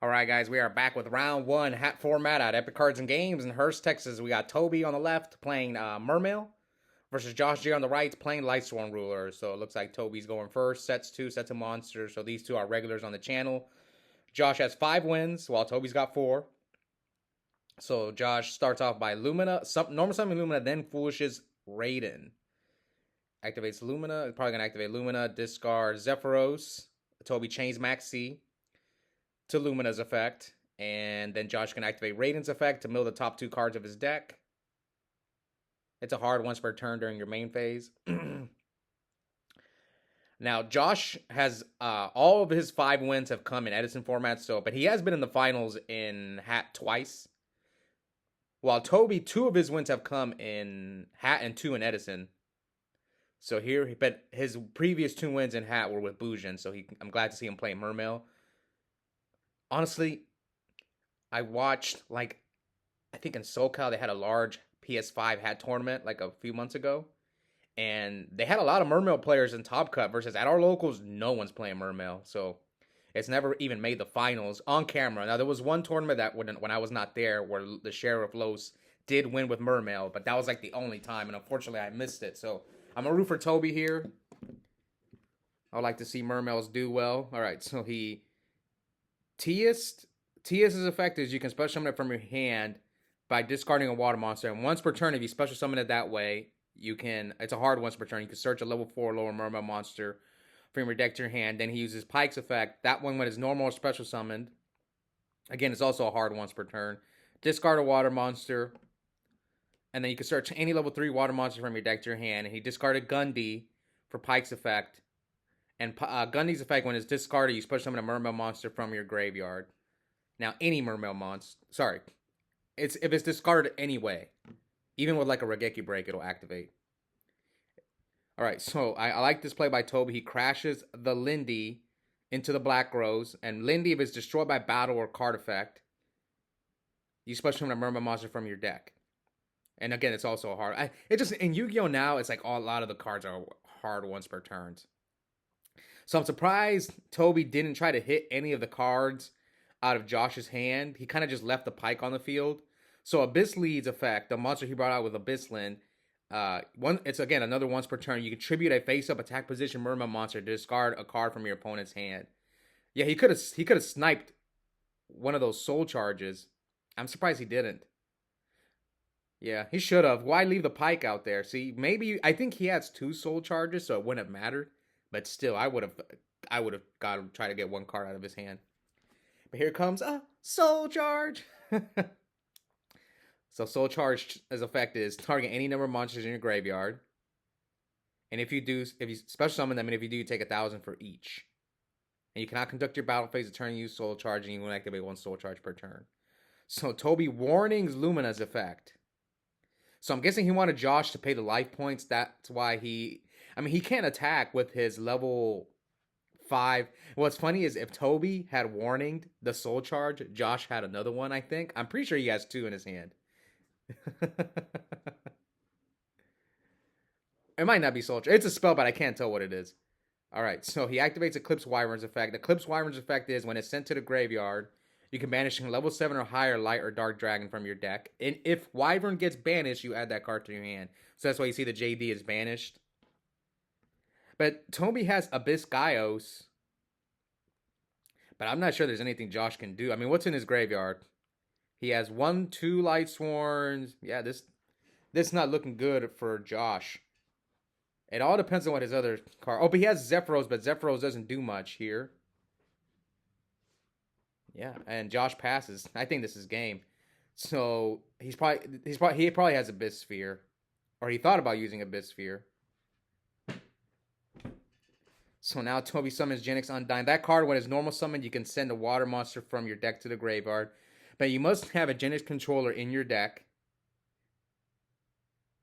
All right, guys, we are back with round one hat format at Epic Cards and Games in Hurst, Texas. We got Tobi on the left playing Mermail versus Josh J on the right playing Lightsworn Rulers. So it looks like Tobi's going first. Sets two, sets of monsters. So these two are regulars on the channel. Josh has 5 wins while Tobi's got 4. So Josh starts off by Lumina, normal summon Lumina, then Foolish's Raiden. Activates Lumina. It's probably going to activate Lumina. Discard Zephyros. Tobi chains Maxi to Lumina's effect. And then Josh can activate Raiden's effect to mill the top 2 cards of his deck. It's a hard once per turn during your main phase. Now, Josh has all of his 5 wins have come in Edison format, but he has been in the finals in Hat twice. While Tobi, 2 of his wins have come in Hat and 2 in Edison. So here, but his previous 2 wins in Hat were with Bujin, so I'm glad to see him play Mermail. Honestly, I watched, I think in SoCal, they had a large PS5 Hat tournament, a few months ago. And they had a lot of Mermail players in Top Cut versus at our locals, no one's playing Mermail. So it's never even made the finals on camera. Now, there was one tournament that when I was not there where the Sheriff Los did win with Mermail, but that was the only time. And unfortunately, I missed it. So I'm going to root for Tobi here. I would like to see Mermails do well. All right, so he Tia's effect is you can special summon it from your hand by discarding a water monster. And once per turn, if you special summon it that way, it's a hard once per turn. You can search a level 4 lower Mermail monster from your deck to your hand. Then he uses Pike's effect. That one, when it's normal or special summoned, again, it's also a hard once per turn. Discard a water monster. And then you can search any level 3 water monster from your deck to your hand. And he discarded Gundy for Pike's effect. And Gundy's effect, when it's discarded, you special summon a Mermail monster from your graveyard. Now, any Mermail monster. Sorry. If it's discarded anyway. Even with a Regeki break, it'll activate. Alright, so I like this play by Tobi. He crashes the Lindy into the Black Rose. And Lindy, if it's destroyed by battle or card effect, you special summon a Mermail monster from your deck. And again, it's also hard. In Yu-Gi-Oh! Now, it's a lot of the cards are hard once per turns. So I'm surprised Tobi didn't try to hit any of the cards out of Josh's hand. He kind of just left the Pike on the field. So Abyss Lead's effect, the monster he brought out with Abyss Land, it's again another once per turn. You can tribute a face-up attack position Mermail monster to discard a card from your opponent's hand. Yeah, he could have sniped one of those soul charges. I'm surprised he didn't. Yeah, he should have. Why leave the Pike out there? See, I think he has 2 soul charges, so it wouldn't have mattered. But still, I would have got him try to get 1 card out of his hand. But here comes a soul charge. So soul charge as effect is target any number of monsters in your graveyard. And if you special summon them, and if you do, you take 1,000 for each. And you cannot conduct your battle phase of turn use soul charge, and you won't activate 1 soul charge per turn. So Tobi warnings Lumina's effect. So I'm guessing he wanted Josh to pay the life points. That's why he can't attack with his level 5. What's funny is if Tobi had warninged the soul charge, Josh had another one, I think. I'm pretty sure he has 2 in his hand. It might not be soul charge. It's a spell, but I can't tell what it is. Alright, so he activates Eclipse Wyvern's effect. Eclipse Wyvern's effect is when it's sent to the graveyard, you can banish a level 7 or higher light or dark dragon from your deck. And if Wyvern gets banished, you add that card to your hand. So that's why you see the JD is banished. But Tobi has Abyss Gaios. But I'm not sure there's anything Josh can do. What's in his graveyard? He has 1, 2 Lightsworns. Yeah, this is not looking good for Josh. It all depends on what his other card... Oh, but he has Zephyros, but Zephyros doesn't do much here. Yeah, and Josh passes. I think this is game. So he probably has Abyss Sphere. Or he thought about using Abyss Sphere. So now Tobi summons Genix Undyne. That card, when it's normal summoned, you can send a water monster from your deck to the graveyard. But you must have a Genix controller in your deck.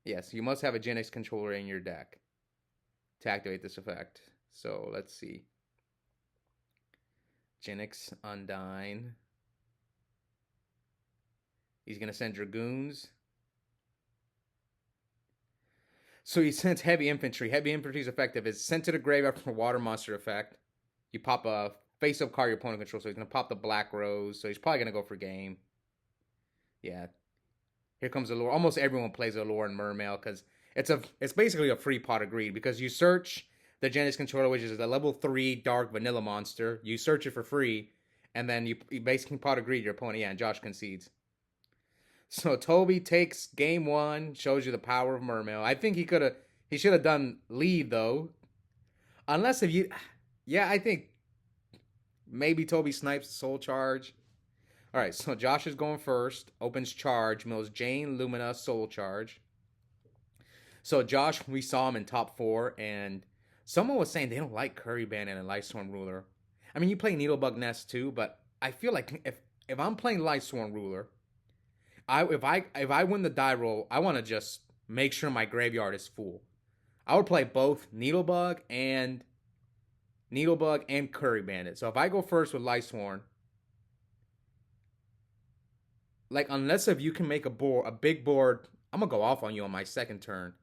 Yes, you must have a Genix controller in your deck to activate this effect. So let's see. Genix Undyne. He's going to send Dragoons. So he sends Heavy Infantry. Heavy Infantry's effective is sent to the graveyard for water monster effect. You pop a face-up card your opponent controls. So he's going to pop the Black Rose. So he's probably going to go for game. Yeah. Here comes Allure. Almost everyone plays Allure and Mermail because it's basically a free pot of greed because you search the Genesis controller, which is a level 3 dark vanilla monster. You search it for free, and then you basically pot of greed your opponent. Yeah, and Josh concedes. So Tobi takes game 1, shows you the power of Mermail. I think he should have done lead though. Unless if you, yeah, I think maybe Tobi snipes Soul Charge. All right, so Josh is going first. Opens charge, mills Jane, Lumina, Soul Charge. So Josh, we saw him in top 4, and someone was saying they don't like Curry Bandit and Lightsworn Ruler. I mean, you play Needlebug Nest too, but I feel like if I'm playing Lightsworn Ruler, if I win the die roll, I want to just make sure my graveyard is full. I would play both Needlebug and Curry Bandit. So if I go first with Lightsworn, like unless if you can make a big board, I'm gonna go off on you on my second turn.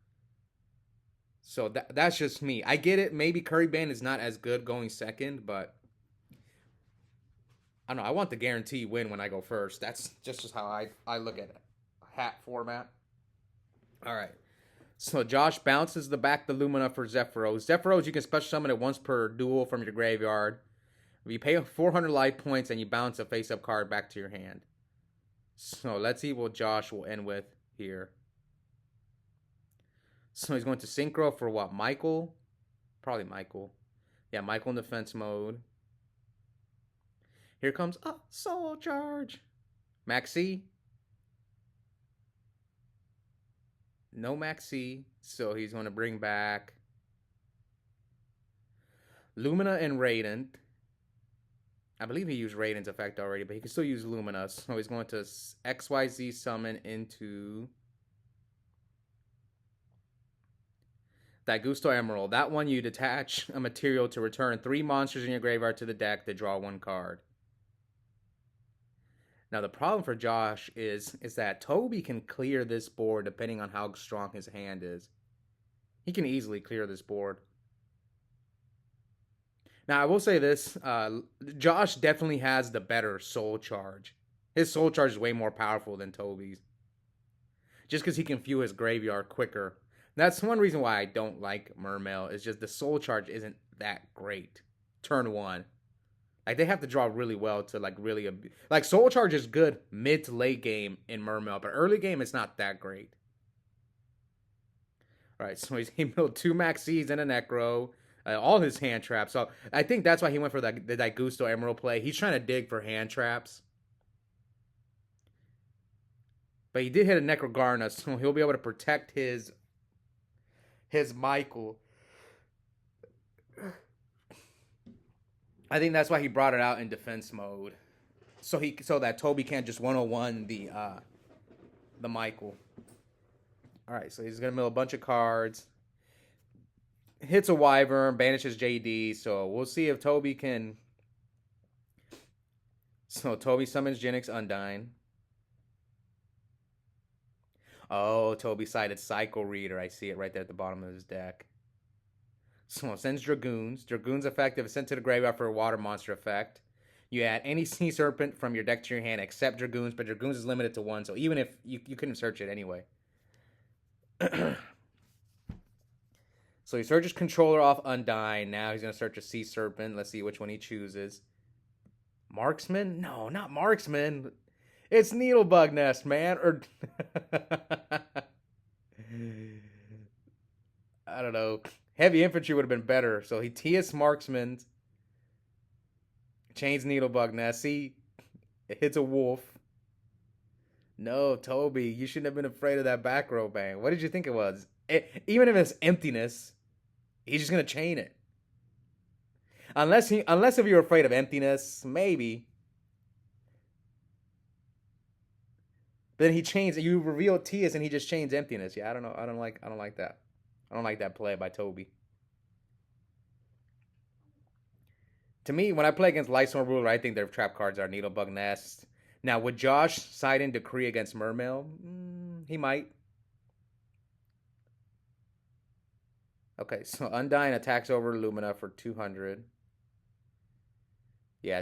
So that's just me. I get it. Maybe Curry Bandit is not as good going second, but I don't know. I want the guarantee win when I go first. That's just how I look at it. Hat format. All right. So Josh bounces the Lumina for Zephyros. Zephyros, you can special summon it once per duel from your graveyard. If you pay 400 life points and you bounce a face-up card back to your hand. So let's see what Josh will end with here. So he's going to Synchro for what? Michael? Probably Michael. Yeah, Michael in defense mode. Here comes Soul Charge. Maxi. No Maxi. So he's going to bring back Lumina and Radiant. I believe he used Radiant's effect already, but he can still use Lumina. So he's going to XYZ summon into that Gusto Emerald. That one you detach a material to return 3 monsters in your graveyard to the deck to draw 1 card. Now the problem for Josh is that Tobi can clear this board depending on how strong his hand is. He can easily clear this board. Now I will say this, Josh definitely has the better Soul Charge. His Soul Charge is way more powerful than Tobi's. Just because he can fuel his graveyard quicker. That's one reason why I don't like Mermail. Is just the Soul Charge isn't that great. Turn 1. Like they have to draw really well to like really like Soul Charge is good mid to late game in Mermail, but early game it's not that great. All right, so he built 2 Maxis and a Necro, all his hand traps. So I think that's why he went for that Gusto Emerald play. He's trying to dig for hand traps. But he did hit a Necrogarna, so he'll be able to protect his Michael. I think that's why he brought it out in defense mode, so that Tobi can't just 101 the Michael. All right, so he's gonna mill a bunch of cards. Hits a Wyvern, banishes JD. So we'll see if Tobi can. So Tobi summons Genix Undyne. Oh, Tobi sided Cycle Reader. I see it right there at the bottom of his deck. So it sends Dragoons. Dragoons effective is sent to the graveyard for a water monster effect. You add any Sea Serpent from your deck to your hand except Dragoons, but Dragoons is limited to 1, so even if you couldn't search it anyway. So he searches Controller off Undyne. Now he's going to search a Sea Serpent. Let's see which one he chooses. Marksman? No, not Marksman. It's Needlebug Nest, man. Or I don't know. Heavy Infantry would have been better. So he TS Marksman. Chains Needlebug Nest. See? It hits a wolf. No, Tobi, you shouldn't have been afraid of that back row bang. What did you think it was? Even if it's emptiness, he's just going to chain it. Unless if you're afraid of emptiness, maybe. Then he chains, you reveal Tias and he just chains emptiness. Yeah, I don't know. I don't like that. I don't like that play by Tobi. To me, when I play against Lightsworn Ruler, I think their trap cards are Needlebug Nest. Now, would Josh side in Decree against Mermail? He might. Okay, so Undyne attacks over Lumina for 200. Yeah,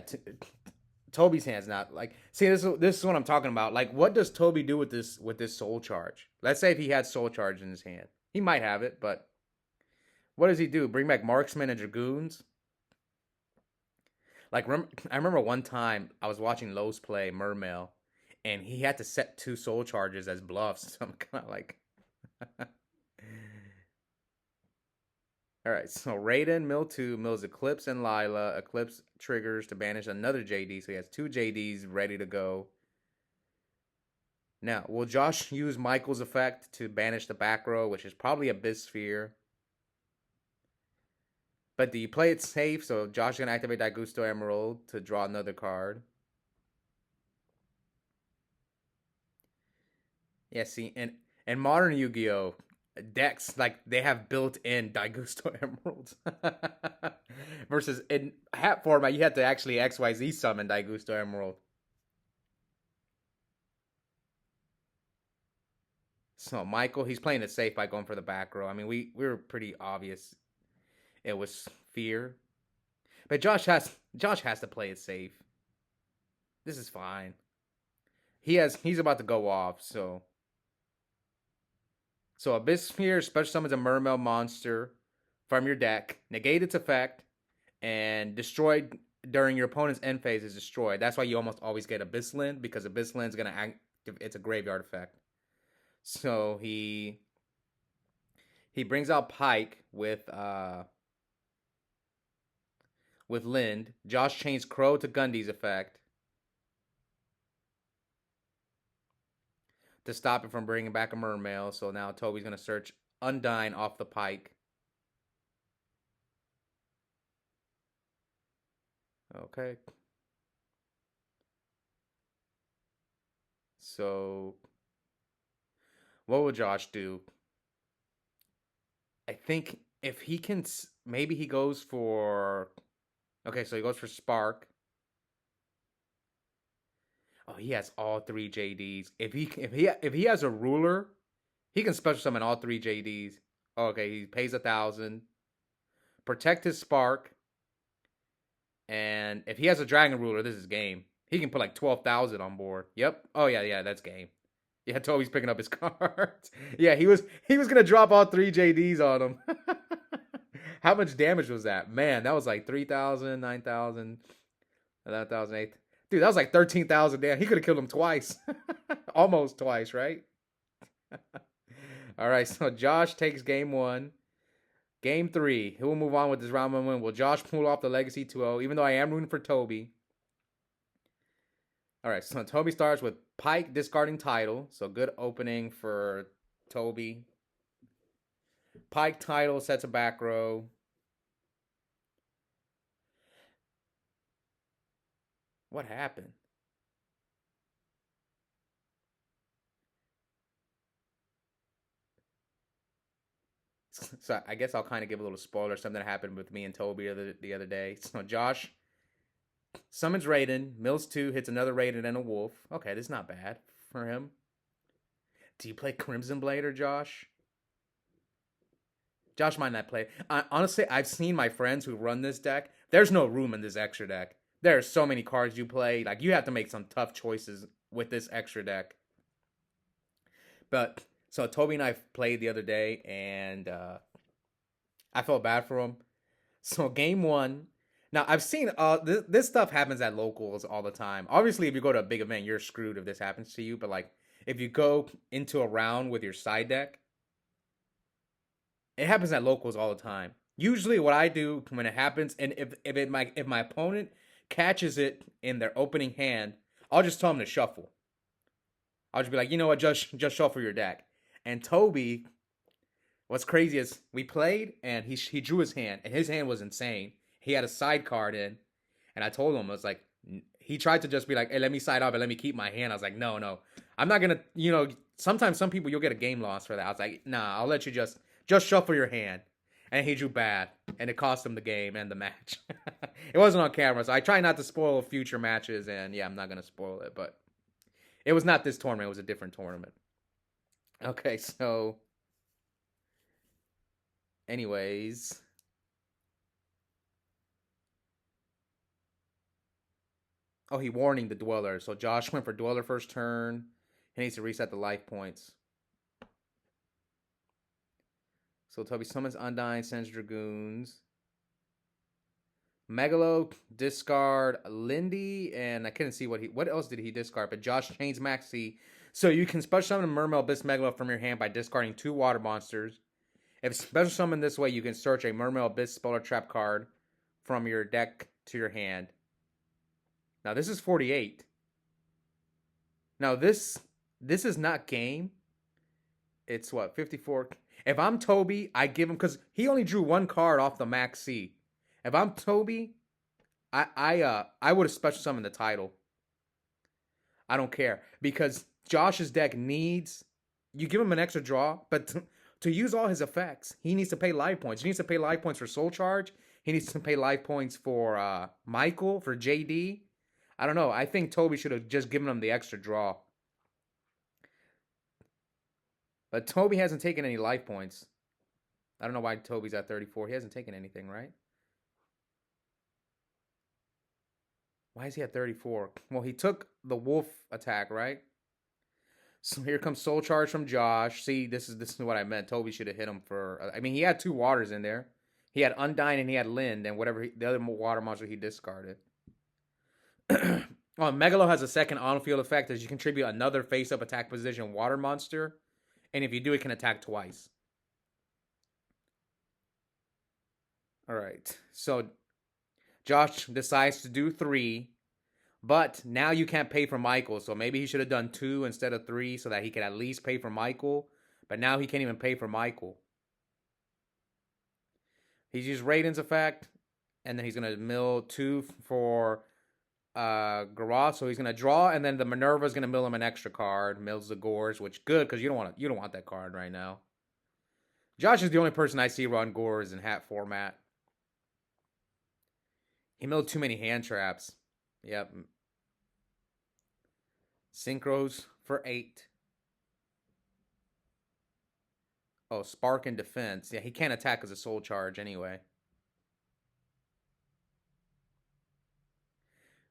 Tobi's hand's not like. See, this is what I'm talking about. Like, what does Tobi do with this soul charge? Let's say if he had soul charge in his hand, he might have it, but what does he do? Bring back marksmen and dragoons? Like, I remember one time I was watching Lowe's play Mermail, and he had to set two soul charges as bluffs. So I'm kind of like, all right. So Raiden, Mill 2, Mills Eclipse, and Lila. Eclipse triggers to banish another JD, so he has two JDs ready to go. Now, will Josh use Michael's effect to banish the back row, which is probably Abyss Sphere? But do you play it safe? So Josh is going to activate Daigusto Emerald to draw another card. Yeah, see, and modern Yu-Gi-Oh! Decks, like, they have built-in Daigusto Emeralds. Versus in hat format, you had to actually XYZ summon Daigusto Emerald. So Michael, he's playing it safe by going for the back row. I mean, we were pretty obvious it was fear. But Josh has to play it safe. This is fine. He's about to go off, so Abyss Sphere special summons a Mermail monster from your deck, negate its effect, and destroyed during your opponent's end phase is destroyed. That's why you almost always get Abyss Land, because Abyss Land's gonna act. It's a graveyard effect. So he brings out Pike with Lind. Josh chains Crow to Gundy's effect to stop it from bringing back a Mermail. So now Tobi's gonna search Undyne off the Pike. Okay. So what will Josh do? I think if he can, maybe he goes for. Okay, so he goes for Spark. Oh, he has all three JDs. If he has a ruler, he can special summon all three JDs. Okay, he pays 1,000. Protect his Spark, and if he has a Dragon Ruler, this is game. He can put like 12,000 on board. Yep. Oh yeah, that's game. Yeah, Toby's picking up his cards. Yeah, he was gonna drop all three JDs on him. How much damage was that? Man, that was like 3,000, 9,000, 11,000, 8. Dude, that was like 13,000 damn. He could have killed him twice. Almost twice, right? All right, so Josh takes game 1. Game 3, he will move on with this round 1 win. Will Josh pull off the Legacy 2-0, even though I am rooting for Tobi? All right, so Tobi starts with Pike discarding title. So good opening for Tobi. Pike title sets a back row. What happened? So I guess I'll kind of give a little spoiler. Something that happened with me and Tobi the other day. So Josh summons Raiden. Mills 2 hits another Raiden and a wolf. Okay, this is not bad for him. Do you play Crimson Blade or Josh? Josh might not play. Honestly, I've seen my friends who run this deck. There's no room in this extra deck. There are so many cards you play. Like, you have to make some tough choices with this extra deck. But so Tobi and I played the other day, and I felt bad for him. So game 1. Now I've seen this stuff happens at locals all the time. Obviously, if you go to a big event, you're screwed if this happens to you. But like, if you go into a round with your side deck, it happens at locals all the time. Usually, what I do when it happens, and if my opponent catches it in their opening hand, I'll just tell them to shuffle. I'll just be like, you know what, just shuffle your deck. And Tobi, what's crazy is we played and he drew his hand, and his hand was insane. He had a side card in, and I told him, I was like, he tried to just be like, hey, let me side up and let me keep my hand. I was like, no, I'm not gonna, sometimes some people you'll get a game loss for that. I was like, nah, I'll let you just shuffle your hand. And he drew bad, and it cost him the game and the match. It wasn't on camera, so I try not to spoil future matches, and yeah, I'm not gonna spoil it, but it was not this tournament, it was a different tournament. Okay, so anyways, Oh, he warning the Dweller. So Josh went for Dweller first turn. He needs to reset the life points. So Tobi summons Undyne, sends Dragoons. Megalo, discard Lindy, and I couldn't see what else did he discard, but Josh chains Maxi. So you can special summon a Mermail Abyss Megalo from your hand by discarding 2 water monsters. If special summon this way, you can search a Mermail Abyss Spell or Trap card from your deck to your hand. Now this is 48. Now this is not game. It's what, 54? If I'm Tobi, I give him, because he only drew 1 card off the Max C. If I'm Tobi, I would have special summoned the title. I don't care, because Josh's deck needs, you give him an extra draw, but to use all his effects, he needs to pay life points. He needs to pay life points for Soul Charge. He needs to pay life points for Michael, for JD. I don't know. I think Tobi should have just given him the extra draw. But Tobi hasn't taken any life points. I don't know why Tobi's at 34. He hasn't taken anything, right? Why is he at 34? Well, he took the wolf attack, right? So here comes Soul Charge from Josh. See, this is what I meant. Tobi should have hit him for... I mean, he had 2 waters in there. He had Undyne and he had Lind and whatever the other water monster he discarded. Oh, Megalo has a second on-field effect as you contribute another face-up attack position water monster. And if you do, it can attack twice. All right. So Josh decides to do 3. But now you can't pay for Michael. So maybe he should have done 2 instead of 3 so that he could at least pay for Michael. But now he can't even pay for Michael. He's used Raiden's effect. And then he's going to mill 2 for Garrosh. So he's going to draw. And then the Minerva's going to mill him an extra card. Mills the Gores, which good because you don't want that card right now. Josh is the only person I see run Gores in hat format. He milled too many hand traps. Yep. Synchros for 8. Oh, Spark and Defense. Yeah, he can't attack as a Soul Charge anyway.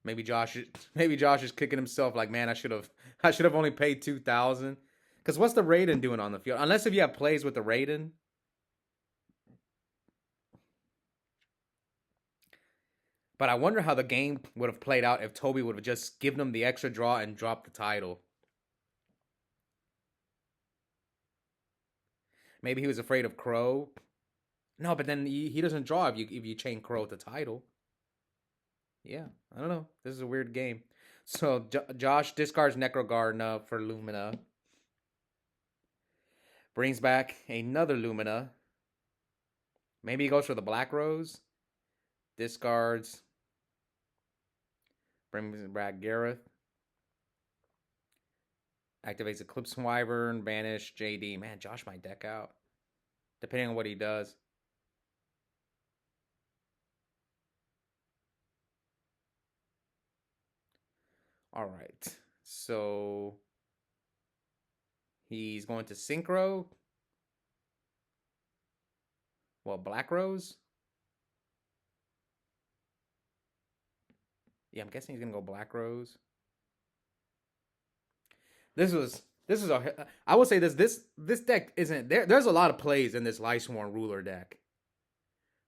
Maybe Josh is kicking himself like, man, I should have only paid 2,000. Because what's the Raiden doing on the field? Unless if you have plays with the Raiden. But I wonder how the game would have played out if Tobi would have just given him the extra draw and dropped the title. Maybe he was afraid of Crow. No, but then he doesn't draw if you chain Crow with the title. Yeah, I don't know. This is a weird game. So Josh discards Necrogardener for Lumina. Brings back another Lumina. Maybe he goes for the Black Rose. Discards. Brings back Gareth. Activates Eclipse Wyvern. Banish JD. Man, Josh might deck out. Depending on what he does. All right. So he's going to Synchro. Well, Black Rose. Yeah, I'm guessing he's gonna go Black Rose. This is I will say this deck isn't there. There's a lot of plays in this Lightsworn Ruler deck.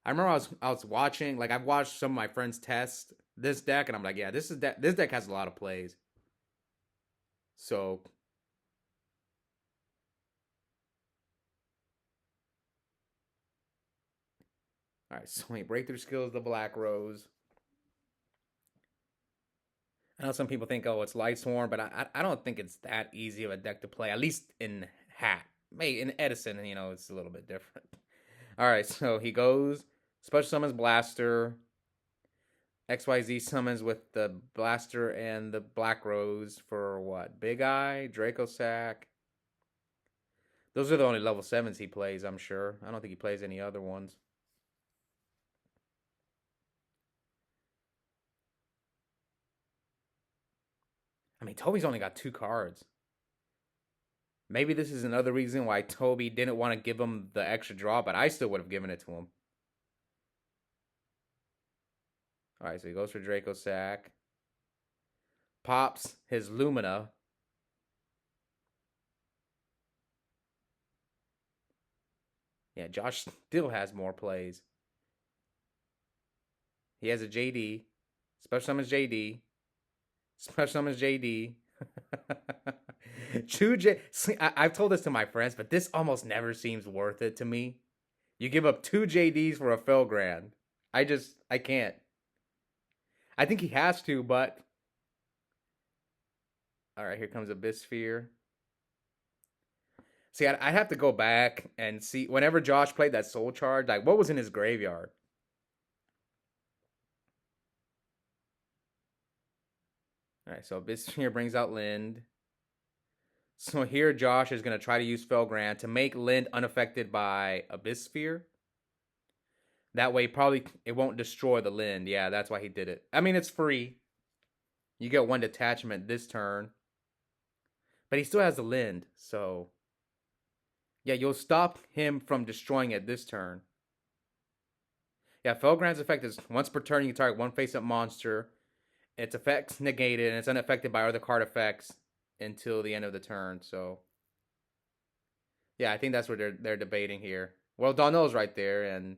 I remember I was watching, like I've watched some of my friends test this deck, and I'm like, yeah, this deck has a lot of plays. So all right, so wait, breakthrough skills, the Black Rose. I know some people think, oh, it's Lightsworn, but I don't think it's that easy of a deck to play, at least in Hat. Maybe in Edison, it's a little bit different. All right, so he goes, special summons Blaster. XYZ summons with the Blaster and the Black Rose for what? Big Eye, Draco Sack. Those are the only level 7s he plays, I'm sure. I don't think he plays any other ones. I mean, Tobi's only got 2 cards. Maybe this is another reason why Tobi didn't want to give him the extra draw, but I still would have given it to him. All right, so he goes for Draco Sack. pops his Lumina. Yeah, Josh still has more plays. He has a JD. Special summons JD. Special summons JD. Two J. See, I've told this to my friends, but this almost never seems worth it to me. You give up two JDs for a Felgrand. I can't. I think he has to, but. Alright, here comes Abyssphere. See, I'd have to go back and see. Whenever Josh played that Soul Charge, like, what was in his graveyard? Alright, so Abyssphere brings out Lind. So here Josh is going to try to use Felgrand to make Lind unaffected by Abyssphere. That way, probably it won't destroy the Lind. Yeah, that's why he did it. I mean, it's free. You get one detachment this turn. But he still has the Lind, so... Yeah, you'll stop him from destroying it this turn. Yeah, Felgrand's effect is once per turn you target one face-up monster. Its effects negated, and it's unaffected by other card effects until the end of the turn, so... Yeah, I think that's what they're debating here. Well, Donnell's right there, and...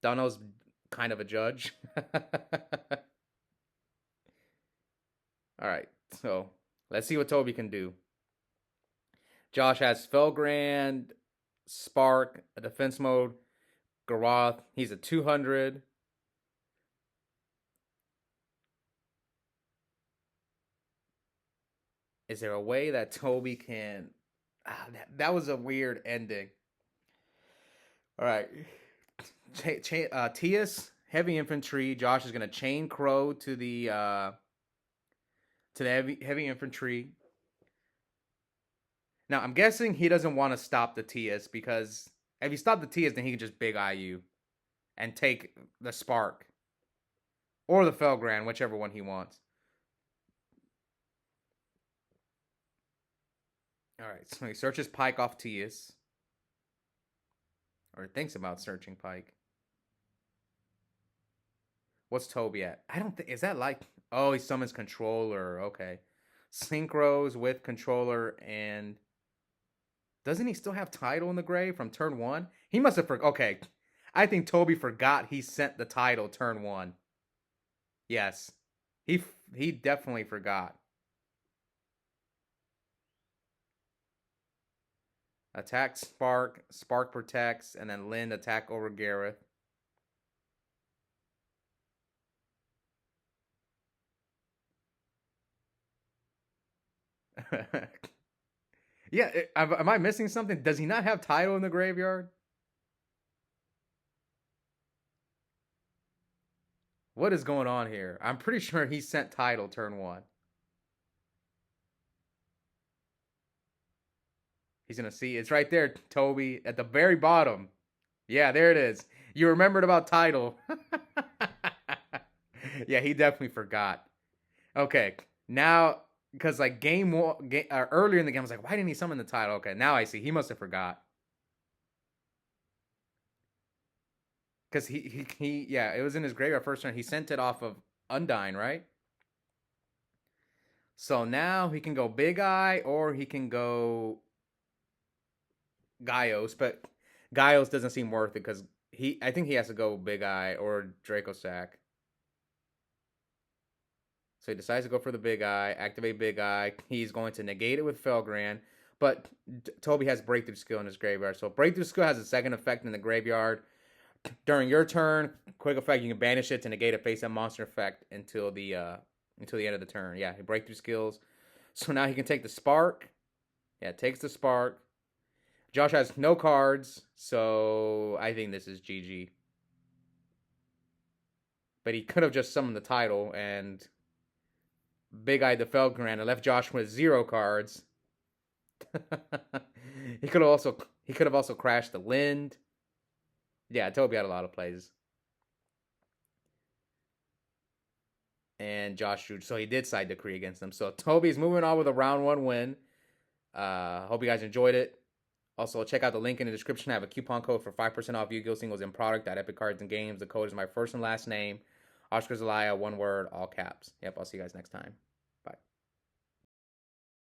Donnell's kind of a judge. Alright, so... Let's see what Tobi can do. Josh has Felgrand, Spark, a defense mode, Garoth. He's a 200. Is there a way that Tobi can... that was a weird ending. Alright. Tias, heavy infantry. Josh is going to chain Crow to the heavy infantry. Now, I'm guessing he doesn't want to stop the Tias because if you stop the Tias, then he can just big eye you and take the Spark or the Felgrand, whichever one he wants. Alright, so he searches Pike off Tias. Or thinks about searching Pike. What's Tobi at? I don't think... Is that like... Oh, he summons Controller. Okay. Synchros with Controller and... Doesn't he still have Tidal in the grave from turn 1? He must have... Okay. I think Tobi forgot he sent the Tidal turn 1. Yes. He definitely forgot. Attack Spark. Spark protects. And then Lind attack over Gareth. Yeah, am I missing something? Does he not have Tidal in the graveyard? What is going on here? I'm pretty sure he sent Tidal turn 1. He's going to see. It's right there, Tobi, at the very bottom. Yeah, there it is. You remembered about Tidal. Yeah, he definitely forgot. Okay, now... Because, like, earlier in the game, I was like, why didn't he summon the Tidal? Okay, now I see. He must have forgot. Because yeah, it was in his graveyard first turn. He sent it off of Undyne, right? So now he can go Big Eye, or he can go Gaios. But Gaios doesn't seem worth it, because I think he has to go Big Eye or Dracosack. So he decides to go for the Big Eye, activate Big Eye. He's going to negate it with Felgrand. But Tobi has Breakthrough Skill in his graveyard. So Breakthrough Skill has a second effect in the graveyard. During your turn, quick effect, you can banish it to negate a face-up monster effect until the end of the turn. Yeah, he Breakthrough Skills. So now he can take the Spark. Yeah, takes the Spark. Josh has no cards, so I think this is GG. But he could have just summoned the Tidal and... Big Eye the Felgrand and left Josh with 0 cards. He could have also crashed the Lind. Yeah, Tobi had a lot of plays. And Josh Jude, so he did side decree against them. So Tobi's moving on with a round 1 win. Hope you guys enjoyed it. Also, check out the link in the description. I have a coupon code for 5% off Yu-Gi-Oh! Singles in product at Epic Cards and Games. The code is my first and last name. Oscar Zelaya, one word, all caps. Yep, I'll see you guys next time. Bye.